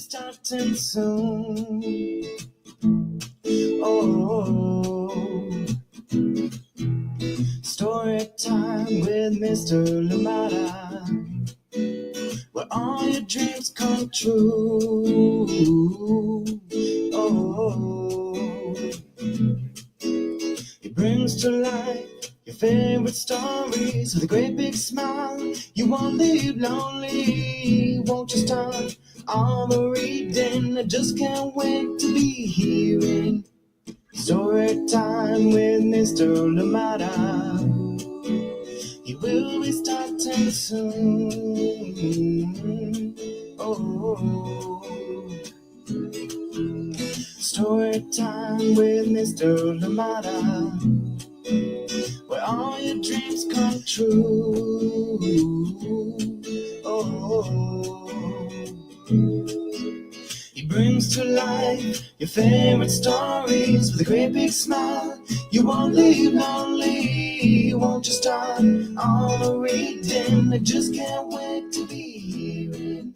starting soon. Oh, story time with Mr. Limata, where all your dreams come true. Oh, he brings to life your favorite stories with a great big smile. You won't leave lonely, won't you start all the reading? I just can't wait to be hearing story time with Mr. Limata. He will be starting soon. Oh, story time with Mr. Limata, where all your dreams come true. Oh, he brings to life your favorite stories with a great big smile. You won't leave lonely, won't you start all the reading? I just can't wait to be hearing.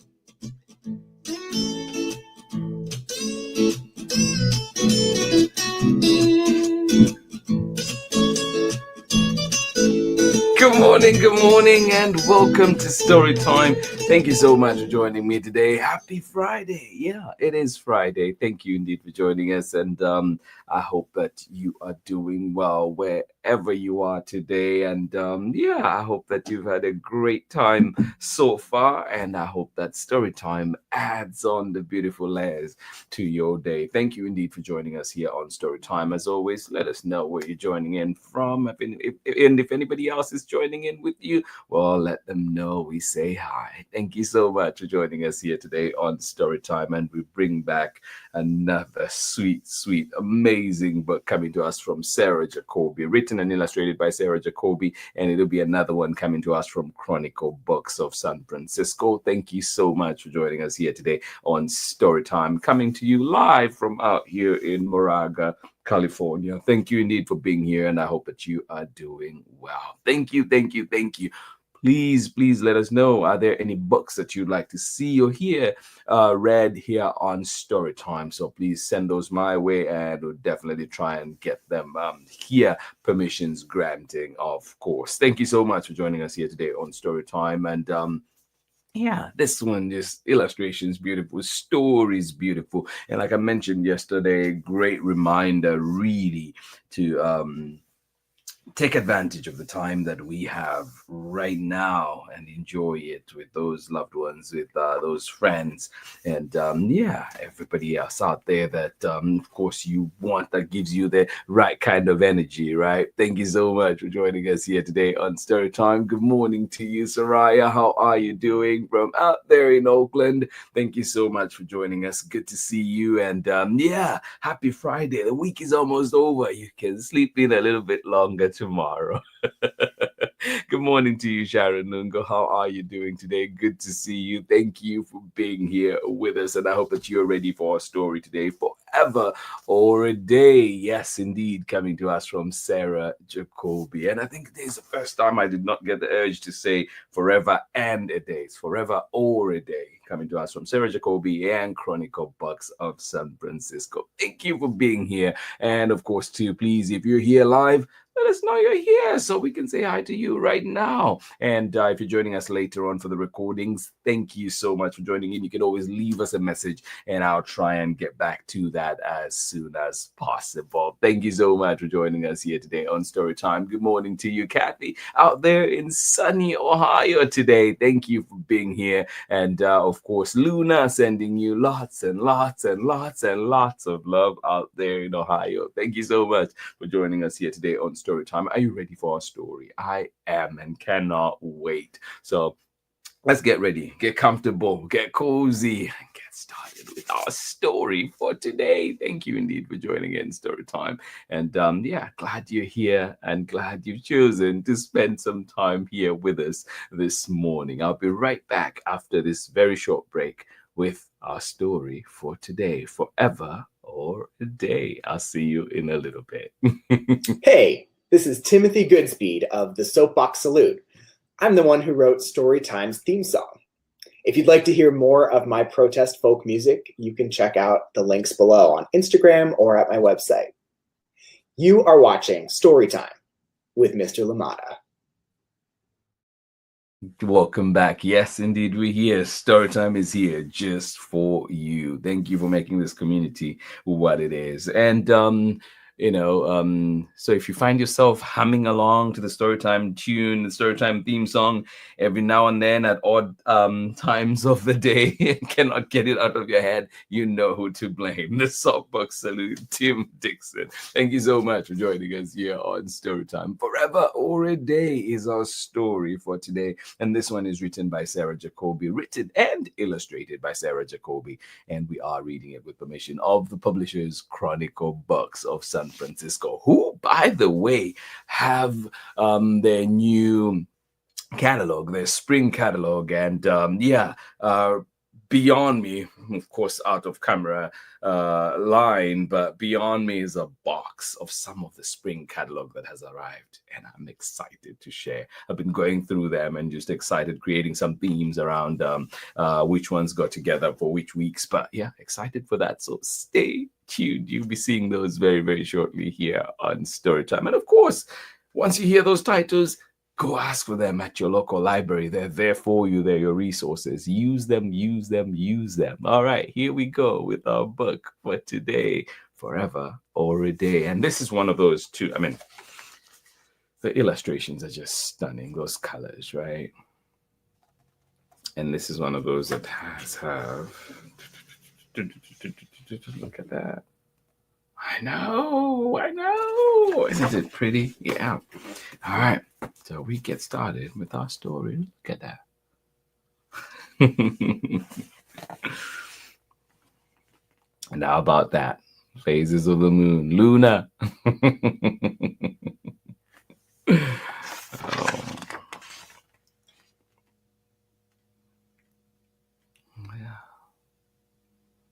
Good morning, and welcome to Story Time. Thank you so much for joining me today. Happy Friday. Yeah, it is Friday. Thank you indeed for joining us, and I hope that you are doing well wherever you are today. And I hope that you've had a great time so far, and I hope that Story Time adds on the beautiful layers to your day. Thank you indeed for joining us here on Story Time. As always, let us know where you're joining in from. If anybody else is joining in with you, well, let them know we say hi. Thank you so much for joining us here today on Story Time, and we bring back another sweet, amazing book coming to us from Sarah Jacoby, written and illustrated by Sarah Jacoby, and it'll be another one coming to us from Chronicle Books of San Francisco. Thank you so much for joining us here today on Story Time, coming to you live from out here in Moraga, California. Thank you indeed for being here, and I hope that you are doing well. Thank you. Please let us know, are there any books that you'd like to see or hear read here on Story Time? So please send those my way, and we'll definitely try and get them here, permissions granting, of course. Thank you so much for joining us here today on Story Time. And this one, just illustrations beautiful, stories beautiful, and like I mentioned yesterday, great reminder really to take advantage of the time that we have right now and enjoy it with those loved ones, with those friends, and everybody else out there that of course you want, that gives you the right kind of energy, right? Thank you so much for joining us here today on Story Time. Good morning to you, Saraya. How are you doing from out there in Oakland? Thank you so much for joining us. Good to see you. And happy Friday. The week is almost over. You can sleep in a little bit longer tomorrow. Good morning to you, Sharon Nungo. How are you doing today? Good to see you. Thank you for being here with us, and I hope that you're ready for our story today, Forever or a Day. Yes, indeed, coming to us from Sarah Jacoby. And I think today's the first time I did not get the urge to say forever and a day. It's forever or a day, coming to us from Sarah Jacoby and Chronicle Books of San Francisco. Thank you for being here. And of course, too, please, if you're here live, let us know you're here so we can say hi to you right now. And if you're joining us later on for the recordings, thank you so much for joining in. You can always leave us a message, and I'll try and get back to that as soon as possible. Thank you so much for joining us here today on Story Time. Good morning to you, Kathy, out there in sunny Ohio today. Thank you for being here. And of course, Luna, sending you lots and lots and lots and lots of love out there in Ohio. Thank you so much for joining us here today on Story Time. Are you ready for our story? I am, and cannot wait. So let's get ready, get comfortable, get cozy, and get started with our story for today. Thank you indeed for joining in Story Time. And glad you're here, and glad you've chosen to spend some time here with us this morning. I'll be right back after this very short break with our story for today, Forever or a Day. I'll see you in a little bit. Hey, this is Timothy Goodspeed of the Soapbox Salute. I'm the one who wrote Storytime's theme song. If you'd like to hear more of my protest folk music, you can check out the links below on Instagram or at my website. You are watching Storytime with Mr. Limata. Welcome back. Yes, indeed, we're here. Storytime is here just for you. Thank you for making this community what it is. And so if you find yourself humming along to the Storytime tune, the Storytime theme song every now and then at odd times of the day and cannot get it out of your head, you know who to blame. The Soapbox Salute, Tim Dixon. Thank you so much for joining us here on Storytime. Forever or a Day is our story for today. And this one is written by Sarah Jacoby, written and illustrated by Sarah Jacoby. And we are reading it with permission of the publishers Chronicle Books of San Francisco, who, by the way, have their new catalog, their spring catalog. And beyond me, of course, out of camera line, but beyond me is a box of some of the spring catalog that has arrived, and I'm excited to share. I've been going through them and just excited, creating some themes around which ones got together for which weeks, but yeah, excited for that. So stay tuned. You'll be seeing those very, very shortly here on Storytime. And of course, once you hear those titles, go ask for them at your local library. They're there for you. They're your resources. Use them, use them, use them. All right, here we go with our book for today, Forever or a Day. And this is one of those too. I mean, the illustrations are just stunning, those colors, right? And this is one of those that look at that. I know. Isn't it pretty? Yeah. All right. So we get started with our story. Look at that. And how about that? Phases of the moon. Luna.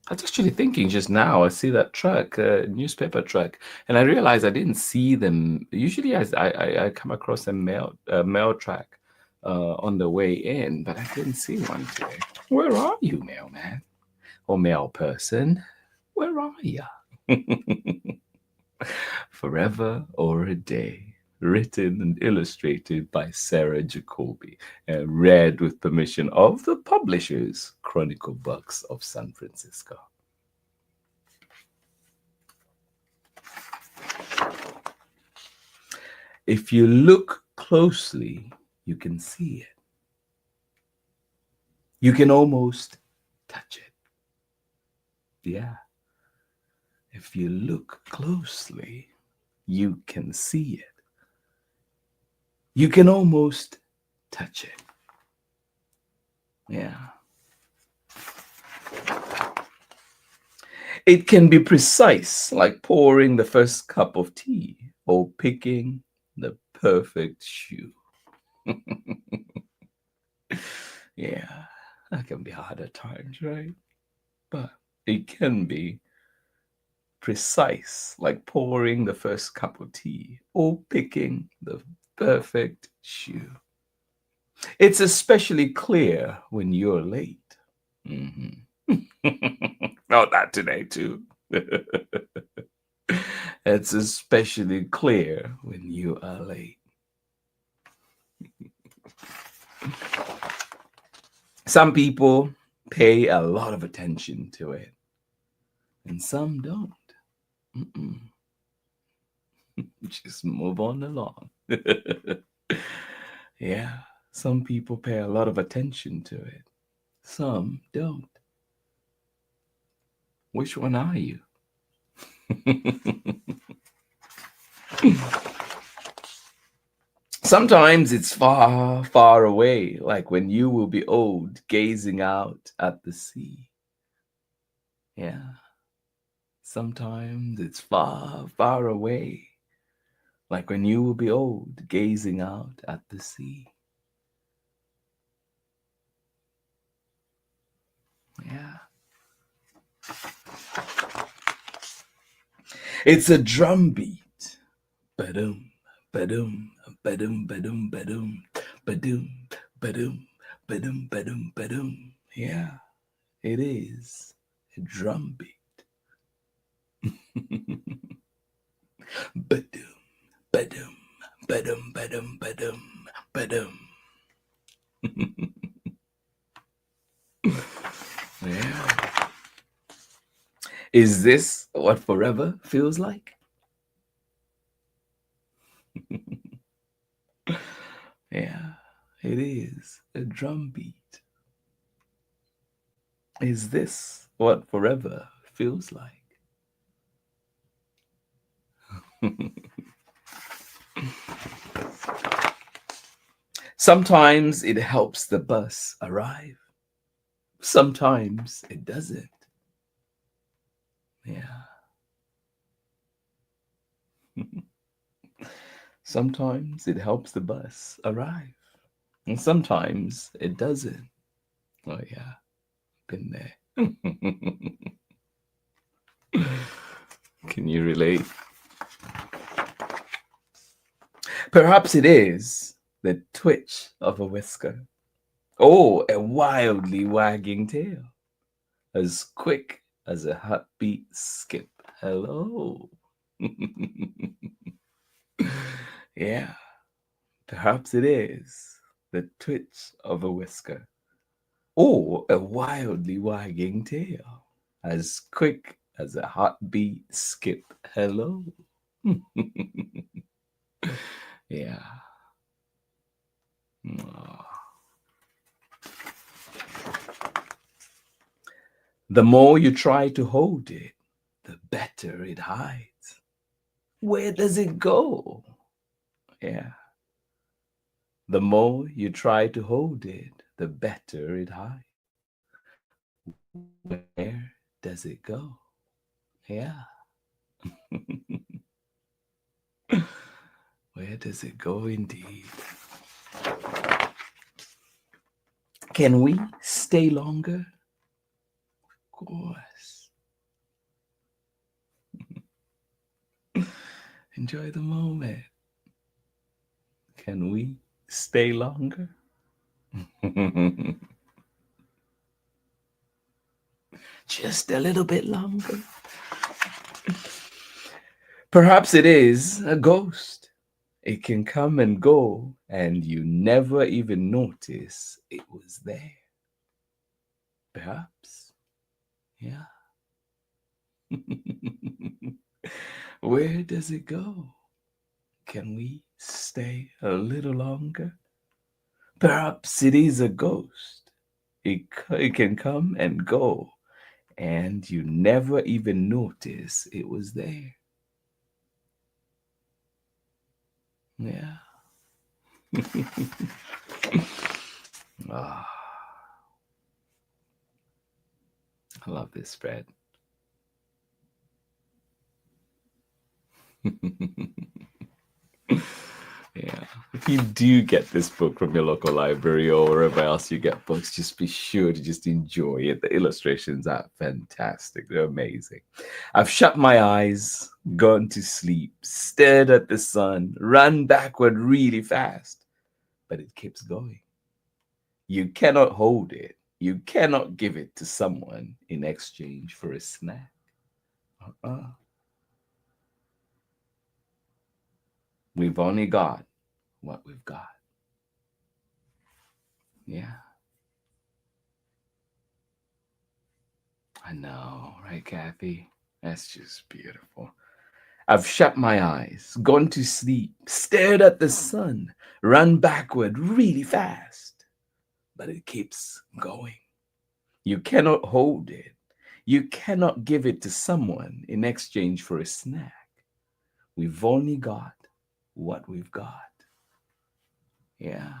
I was actually thinking just now, I see that truck, newspaper truck, and I realized I didn't see them. Usually I come across a mail truck on the way in, but I didn't see one today. Where are you, mailman or mail person? Where are you? Forever or a Day, written and illustrated by Sarah Jacoby, and read with permission of the publishers, Chronicle Books of San Francisco. If you look closely, you can see it. You can almost touch it. Yeah. If you look closely, you can see it. You can almost touch it. Yeah. It can be precise, like pouring the first cup of tea or picking the perfect shoe. Yeah, that can be hard at times, right? But it can be precise, like pouring the first cup of tea or picking the perfect shoe. It's especially clear when you're late. Oh, that today too. It's especially clear when you are late. Some people pay a lot of attention to it, and some don't. Just move on along. Yeah, some people pay a lot of attention to it. Some don't. Which one are you? Sometimes it's far, far away, like when you will be old, gazing out at the sea. Yeah. Sometimes it's far, far away, like when you will be old, gazing out at the sea. Yeah. It's a drum beat. Ba-dum, ba-dum, ba-dum, ba-dum, ba-dum, ba-dum, ba-dum, ba-dum, ba-dum, ba-dum. it is a drum beat. Ba-dum, ba-dum, ba-dum, ba-dum, ba-dum, ba-dum. Yeah. Is this what forever feels like? Yeah, it is a drum beat. Is this what forever feels like? Sometimes it helps the bus arrive. Sometimes it doesn't. Yeah. Sometimes it helps the bus arrive. And sometimes it doesn't. Oh, yeah. Been there. Can you relate? Perhaps it is the twitch of a whisker. Oh, a wildly wagging tail, as quick as a heartbeat skip. Hello. Yeah, perhaps it is the twitch of a whisker. Or a wildly wagging tail, as quick as a heartbeat skip. Hello. Yeah. Aw. The more you try to hold it, the better it hides. Where does it go? Yeah. The more you try to hold it, the better it hides. Where does it go? Yeah. Where does it go indeed? Can we stay longer? Of course. Enjoy the moment. Can we stay longer? Just a little bit longer. Perhaps it is a ghost. It can come and go, and you never even notice it was there. Perhaps. Yeah. Where does it go? Can we stay a little longer? Perhaps it is a ghost. It can come and go, and you never even notice it was there. Yeah. Ah, I love this spread. Yeah. If you do get this book from your local library or wherever else you get books, just be sure to just enjoy it. The illustrations are fantastic. They're amazing. I've shut my eyes, gone to sleep, stared at the sun, run backward really fast, but it keeps going. You cannot hold it. You cannot give it to someone in exchange for a snack. Uh-uh. We've only got what we've got. Yeah. I know, right, Kathy? That's just beautiful. I've shut my eyes, gone to sleep, stared at the sun, run backward really fast, but it keeps going. You cannot hold it. You cannot give it to someone in exchange for a snack. We've only got what we've got. Yeah.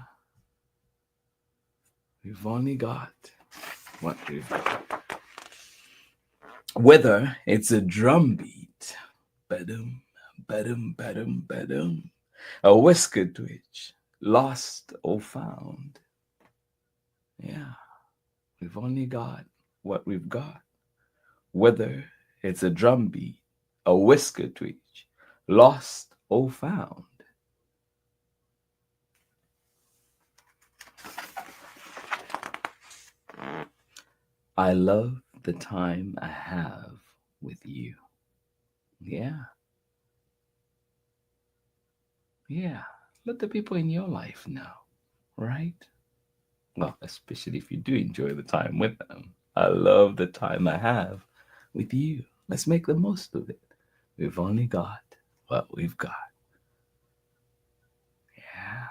We've only got what we've got. Whether it's a drum beat, ba-dum, ba-dum, ba-dum, ba-dum, a whisker twitch, lost or found. Yeah, we've only got what we've got. Whether it's a drum beat, a whisker twitch, lost or found. I love the time I have with you. Yeah. Yeah. Let the people in your life know, right? Well, especially if you do enjoy the time with them. I love the time I have with you. Let's make the most of it. We've only got what we've got. Yeah.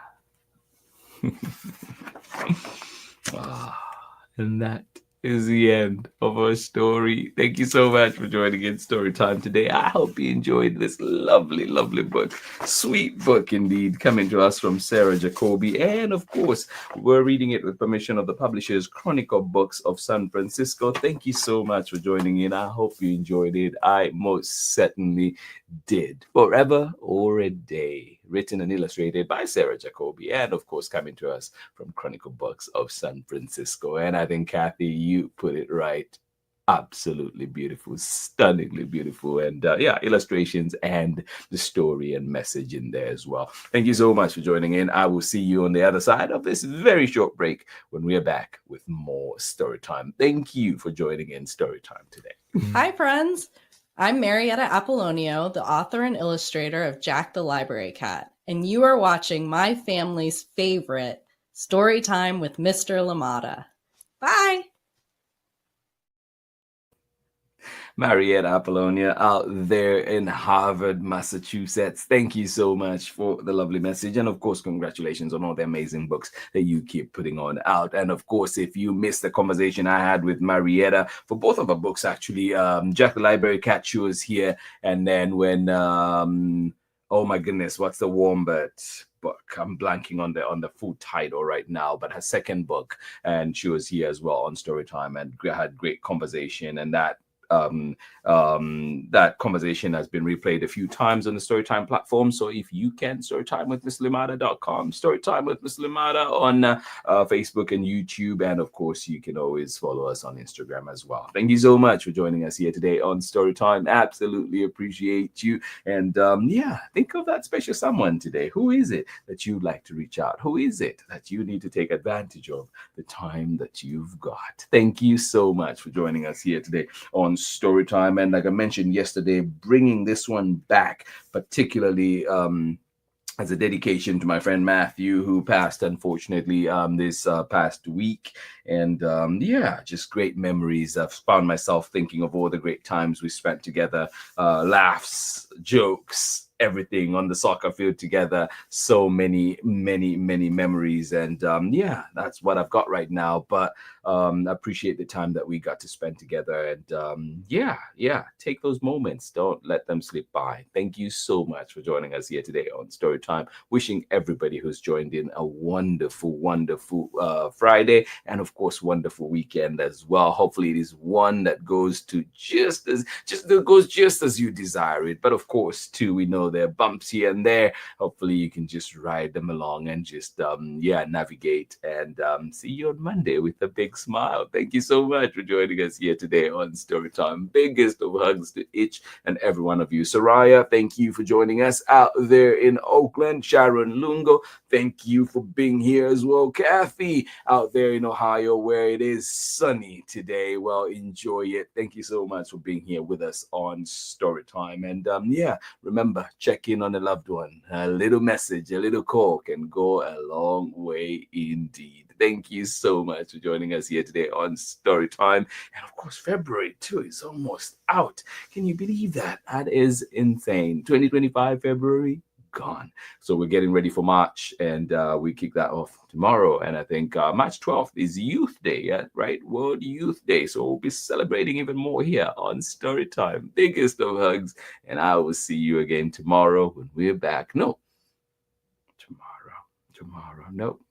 And that is the end of our story. Thank you so much for joining in Story Time today. I hope you enjoyed this lovely, lovely book. Sweet book indeed, coming to us from Sarah Jacoby. And of course, we're reading it with permission of the publishers Chronicle Books of San Francisco. Thank you so much for joining in. I hope you enjoyed it. I most certainly did. Forever or a Day, written and illustrated by Sarah Jacoby, and of course coming to us from Chronicle Books of San Francisco. And I think, Kathy, you put it right. Absolutely beautiful, stunningly beautiful, and illustrations and the story and message in there as well. Thank you so much for joining in. I will see you on the other side of this very short break when we are back with more story time. Thank you for joining in Story Time today. Hi, friends. I'm Marietta Apollonio, the author and illustrator of Jack the Library Cat, and you are watching my family's favorite Story Time with Mr. Limata. Bye! Marietta Apollonia out there in Harvard, Massachusetts. Thank you so much for the lovely message. And of course, congratulations on all the amazing books that you keep putting on out. And of course, if you missed the conversation I had with Marietta for both of our books, actually, Jack the Library Cat, she was here. And then when, oh my goodness, what's the Wombat book? I'm blanking on the full title right now, but her second book, and she was here as well on Storytime and had great conversation. And that conversation has been replayed a few times on the Storytime platform. So if you can, storytimewithmisslimata.com, Storytime with Miss Limata on Facebook and YouTube. And of course, you can always follow us on Instagram as well. Thank you so much for joining us here today on Storytime. Absolutely appreciate you. And think of that special someone today. Who is it that you'd like to reach out? Who is it that you need to take advantage of the time that you've got? Thank you so much for joining us here today on Storytime. And like I mentioned yesterday, bringing this one back, particularly as a dedication to my friend Matthew, who passed unfortunately this past week. And just great memories. I've found myself thinking of all the great times we spent together, laughs, jokes, everything on the soccer field together. So many memories. And that's what I've got right now. But I appreciate the time that we got to spend together. And take those moments. Don't let them slip by. Thank you so much for joining us here today on Storytime. Wishing everybody who's joined in a wonderful, wonderful Friday, and of course, wonderful weekend as well. Hopefully, it is one that goes to just as you desire it. But of course, too, we know there are bumps here and there. Hopefully, you can just ride them along and just navigate. And see you on Monday with a big smile. Thank you so much for joining us here today on Storytime. Biggest of hugs to each and every one of you. Soraya, thank you for joining us out there in Oakland. Sharon Lungo, thank you for being here as well. Kathy, out there in Ohio, where it is sunny today. Well, enjoy it. Thank you so much for being here with us on Storytime. And remember, check in on a loved one. A little message, a little call can go a long way indeed. Thank you so much for joining us here today on Storytime. And of course, February too is almost out. Can you believe that? That is insane. 2025 February gone. So we're getting ready for March, and we kick that off tomorrow. And I think March 12th is Youth Day, right? World Youth Day. So we'll be celebrating even more here on Storytime. Biggest of hugs. And I will see you again tomorrow when we're back. No, tomorrow. Nope.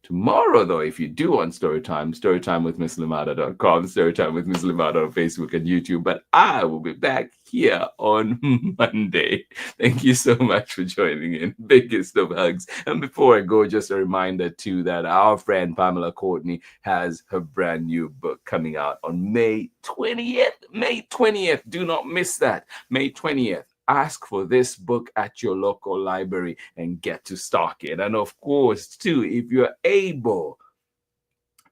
Tomorrow, though, if you do want Storytime, storytimewithmisslimata.com, Storytime with Miss Limata on Facebook and YouTube. But I will be back here on Monday. Thank you so much for joining in. Biggest of hugs. And before I go, just a reminder, too, that our friend Pamela Courtney has her brand new book coming out on May 20th. Do not miss that. May 20th. Ask for this book at your local library and get to stock it. And of course, too, if you're able,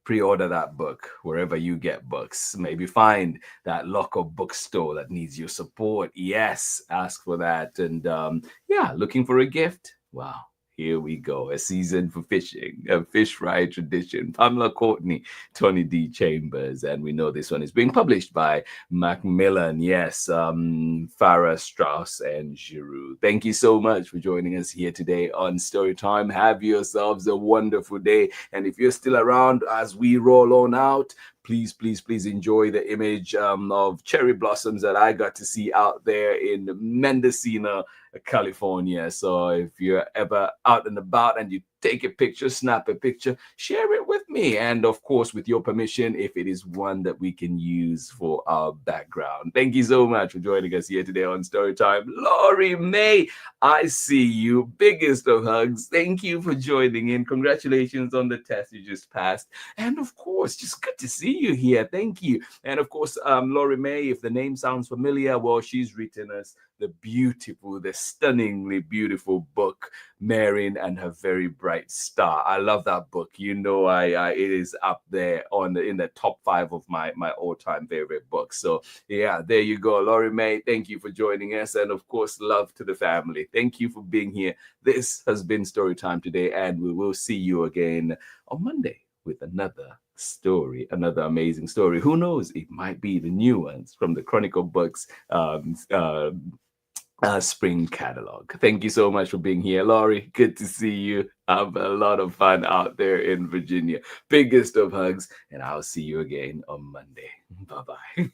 pre-order that book wherever you get books. Maybe find that local bookstore that needs your support. Yes, ask for that. And looking for a gift. Wow. Here we go. A season for fishing, a fish fry tradition. Pamela Courtney, Tony D. Chambers. And we know this one is being published by Macmillan. Yes, Farah, Strauss, and Giroux. Thank you so much for joining us here today on Storytime. Have yourselves a wonderful day. And if you're still around as we roll on out, please enjoy the image of cherry blossoms that I got to see out there in Mendocino, California. So if you're ever out and about and you take a picture, snap a picture, share it with me. And of course, with your permission, if it is one that we can use for our background. Thank you so much for joining us here today on Storytime. Laurie May, I see you. Biggest of hugs. Thank you for joining in. Congratulations on the test you just passed. And of course, just good to see you here. Thank you. And of course, Laurie May, if the name sounds familiar, well, she's written us the stunningly beautiful book, Marion and Her Very Bright Star. I love that book. You know, it is up there in the top 5 of my all-time favorite books. So yeah, there you go, Laurie May. Thank you for joining us, and of course, love to the family. Thank you for being here. This has been Storytime today, and we will see you again on Monday with another story, another amazing story. Who knows? It might be the new ones from the Chronicle Books spring catalog. Thank you so much for being here, Laurie. Good to see you. Have a lot of fun out there in Virginia. Biggest of hugs, and I'll see you again on Monday. Bye-bye.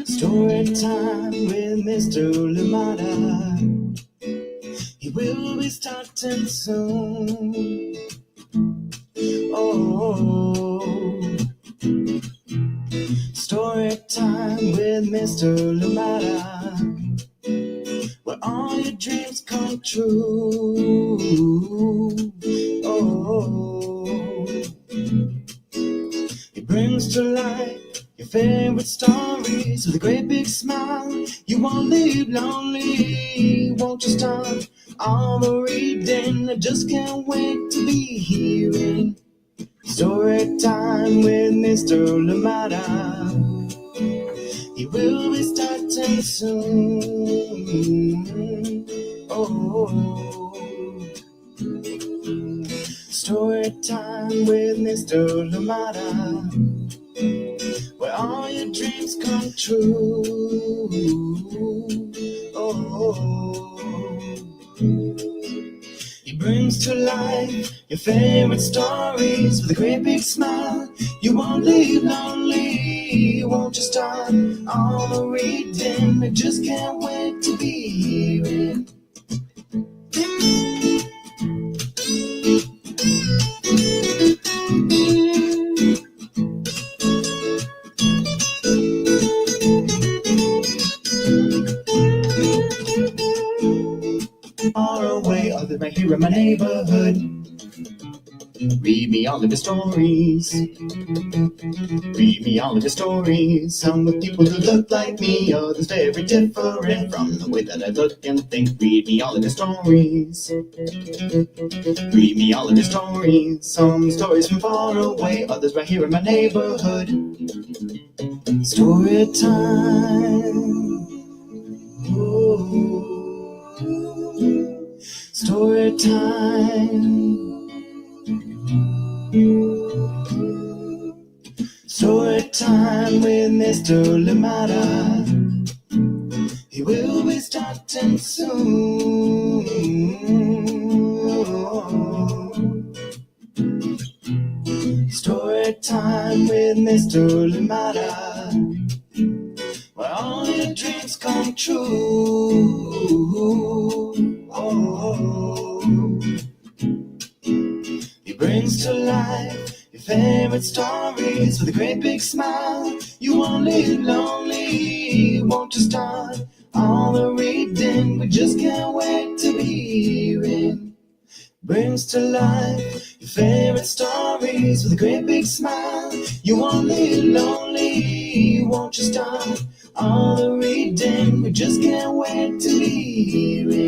Story time with Mr. Limata. He will be starting soon. Oh, story time with Mr. Limata, where all your dreams come true. Oh, he brings to life your favorite stories with a great big smile. You won't live lonely, won't you start all the reading? I just can't wait to be hearing story time with Mr. Limata. He will be starting soon. Oh, story time with Mr. Limata, where all your dreams come true. Oh, he brings to life your favorite stories with a great big smile. You won't live lonely, won't you start all the reading? I just can't wait to be hearing. Far away, others right here in my neighborhood. Read me all of the stories. Read me all of the stories. Some with people who look like me, others very different from the way that I look and think. Read me all of the stories. Read me all of the stories. Some stories from far away, others right here in my neighborhood. Story time. Ooh. Story time. Story time with Mr. Limata. He will be starting soon. Story time with Mr. Limata, where all your dreams come true. Oh, he brings to life your favorite stories with a great big smile. You won't live lonely, won't you start all the reading? We just can't wait to be hearing. Brings to life your favorite stories. stories with a great big smile. You won't live lonely, won't you start all the reading? We just can't wait to hear it.